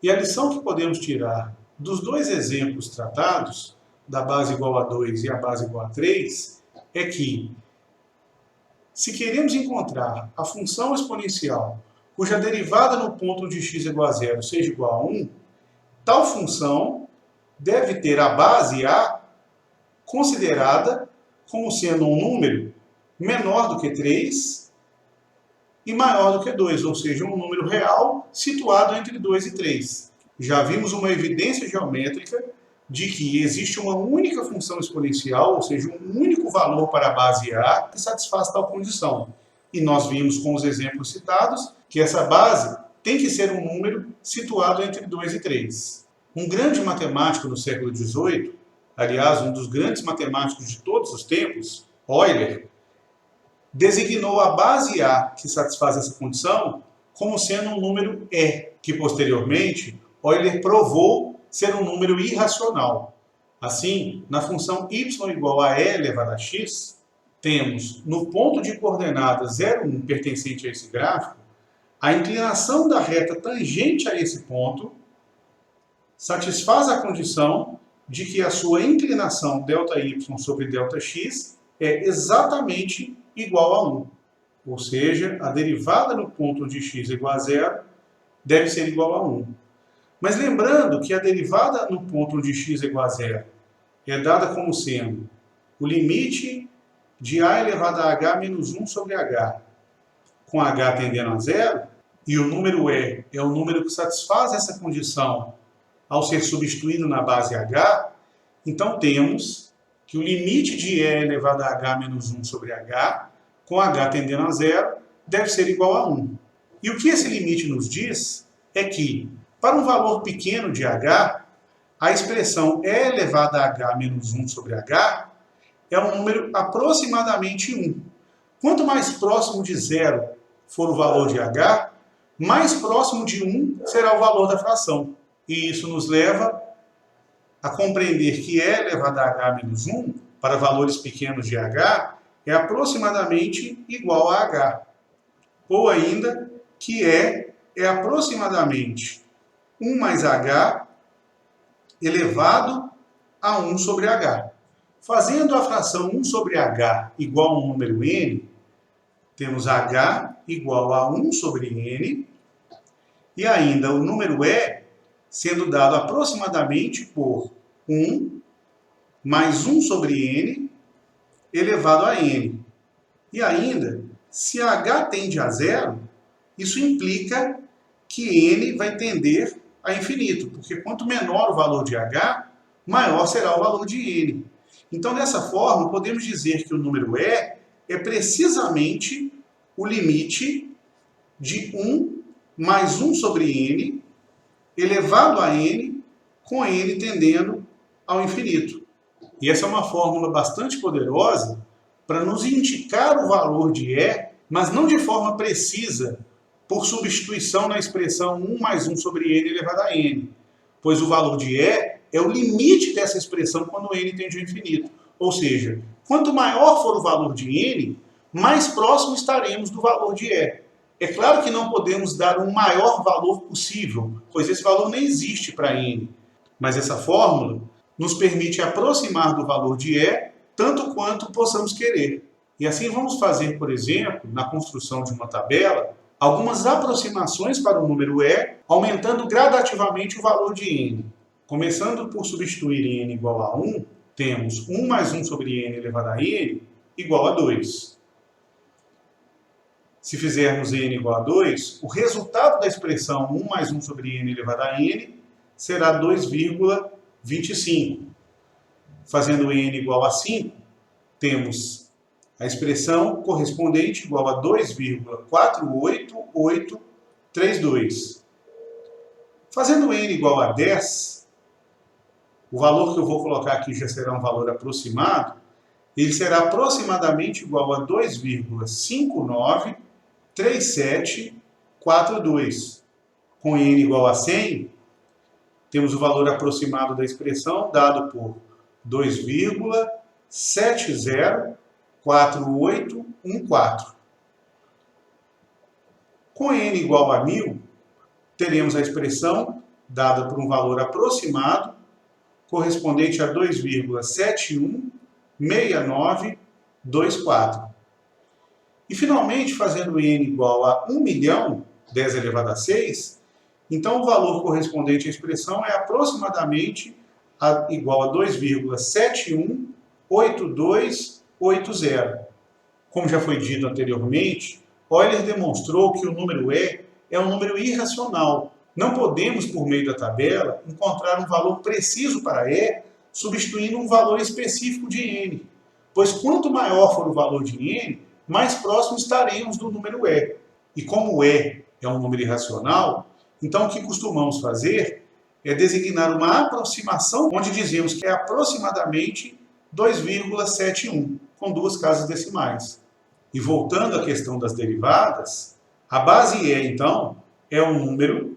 E a lição que podemos tirar dos dois exemplos tratados, da base igual a 2 e a base igual a 3, é que, se queremos encontrar a função exponencial cuja derivada no ponto de x igual a 0 seja igual a 1, tal função deve ter a base a considerada como sendo um número menor do que 3 e maior do que 2, ou seja, um número real situado entre 2 e 3. Já vimos uma evidência geométrica de que existe uma única função exponencial, ou seja, um único valor para a base a que satisfaz tal condição. E nós vimos com os exemplos citados que essa base tem que ser um número situado entre 2 e 3. Um grande matemático no século XVIII, aliás, um dos grandes matemáticos de todos os tempos, Euler, designou a base A que satisfaz essa condição como sendo um número E, que posteriormente Euler provou ser um número irracional. Assim, na função y igual a e elevado a x, temos no ponto de coordenada 0, 1 pertencente a esse gráfico, a inclinação da reta tangente a esse ponto satisfaz a condição de que a sua inclinação ΔY sobre ΔX é exatamente igual a 1. Ou seja, a derivada no ponto de x igual a 0 deve ser igual a 1. Mas lembrando que a derivada no ponto de x igual a 0 é dada como sendo o limite de a elevado a h menos 1 sobre h, com h tendendo a 0, e o número e é o número que satisfaz essa condição ao ser substituído na base h, então temos que o limite de e elevado a h menos 1 sobre h, com h tendendo a 0, deve ser igual a 1. E o que esse limite nos diz é que, para um valor pequeno de h, a expressão e elevado a h menos 1 sobre h é um número aproximadamente 1. Quanto mais próximo de 0 for o valor de h, mais próximo de 1 será o valor da fração. E isso nos leva a compreender que e elevado a h menos 1, para valores pequenos de h, é aproximadamente igual a h. Ou ainda, que é aproximadamente 1 mais h elevado a 1 sobre h. Fazendo a fração 1 sobre h igual a um número n, temos h igual a 1 sobre n, e ainda o número e sendo dado aproximadamente por 1 mais 1 sobre n elevado a n. E ainda, se h tende a 0, isso implica que n vai tender a infinito, porque quanto menor o valor de h, maior será o valor de n. Então, dessa forma, podemos dizer que o número e é precisamente o limite de 1 mais 1 sobre n elevado a n, com n tendendo ao infinito. E essa é uma fórmula bastante poderosa para nos indicar o valor de e, mas não de forma precisa, por substituição na expressão 1 mais 1 sobre n elevado a n, pois o valor de e é o limite dessa expressão quando n tende ao infinito. Ou seja, quanto maior for o valor de n, mais próximo estaremos do valor de e. É claro que não podemos dar um maior valor possível, pois esse valor nem existe para n. Mas essa fórmula nos permite aproximar do valor de e tanto quanto possamos querer. E assim vamos fazer, por exemplo, na construção de uma tabela, algumas aproximações para o número e, aumentando gradativamente o valor de n. Começando por substituir n igual a 1, temos 1 mais 1 sobre n elevado a n igual a 2. Se fizermos n igual a 2, o resultado da expressão 1 mais 1 sobre n elevado a n será 2,25. Fazendo n igual a 5, temos a expressão correspondente igual a 2,48832. Fazendo n igual a 10, o valor que eu vou colocar aqui já será um valor aproximado, ele será aproximadamente igual a 2,593742. Com n igual a 100, temos o valor aproximado da expressão dado por 2,704814. Com n igual a 1000, teremos a expressão dada por um valor aproximado, correspondente a 2,716924. E, finalmente, fazendo n igual a 1 milhão, 10 elevado a 6, então o valor correspondente à expressão é aproximadamente igual a 2,718280. Como já foi dito anteriormente, Euler demonstrou que o número E é um número irracional. Não podemos, por meio da tabela, encontrar um valor preciso para E, substituindo um valor específico de N. Pois quanto maior for o valor de N, mais próximo estaremos do número E. E como E é um número irracional, então o que costumamos fazer é designar uma aproximação, onde dizemos que é aproximadamente 2,71, com duas casas decimais. E voltando à questão das derivadas, a base E, então, é um número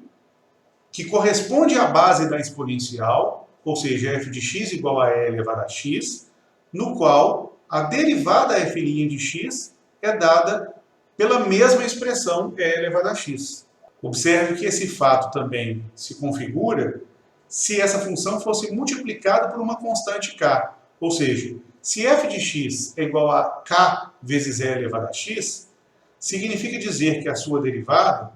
que corresponde à base da exponencial, ou seja, f de x igual a e elevado a x, no qual a derivada f' de x é dada pela mesma expressão e elevado a x. Observe que esse fato também se configura se essa função fosse multiplicada por uma constante k, ou seja, se f de x é igual a k vezes e elevado a x, significa dizer que a sua derivada,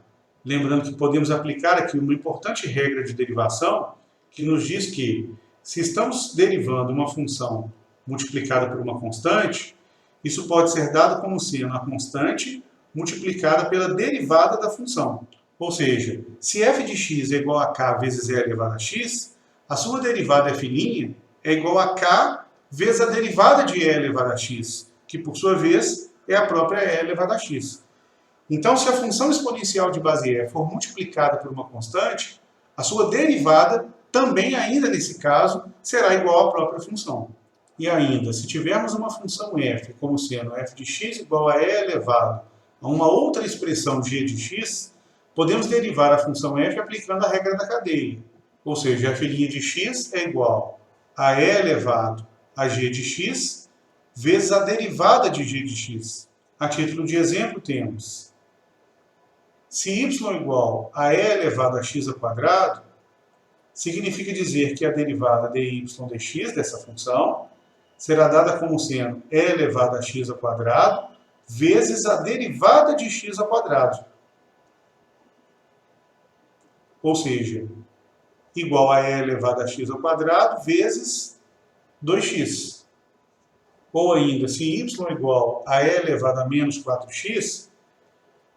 lembrando que podemos aplicar aqui uma importante regra de derivação, que nos diz que, se estamos derivando uma função multiplicada por uma constante, isso pode ser dado como sendo a constante multiplicada pela derivada da função. Ou seja, se f de x é igual a k vezes e elevado a x, a sua derivada f' é igual a k vezes a derivada de e elevado a x, que por sua vez é a própria e elevado a x. Então, se a função exponencial de base e for multiplicada por uma constante, a sua derivada também, ainda nesse caso, será igual à própria função. E ainda, se tivermos uma função f como sendo f de x igual a e elevado a uma outra expressão g de x, podemos derivar a função f aplicando a regra da cadeia. Ou seja, f' de x é igual a e elevado a g de x vezes a derivada de g de x. A título de exemplo, temos: se y é igual a e elevado a x ao quadrado, significa dizer que a derivada dy dx dessa função será dada como sendo e elevado a x ao quadrado vezes a derivada de x ao quadrado. Ou seja, igual a e elevado a x ao quadrado vezes 2x. Ou ainda, se y é igual a e elevado a menos 4x,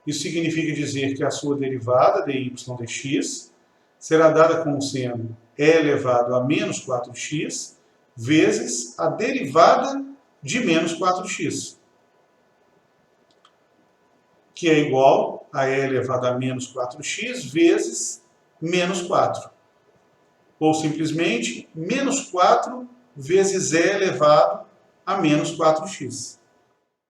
isso significa dizer que a sua derivada dy dx será dada como sendo e elevado a menos 4x vezes a derivada de menos 4x, que é igual a e elevado a menos 4x vezes menos 4. Ou simplesmente, menos 4 vezes e elevado a menos 4x.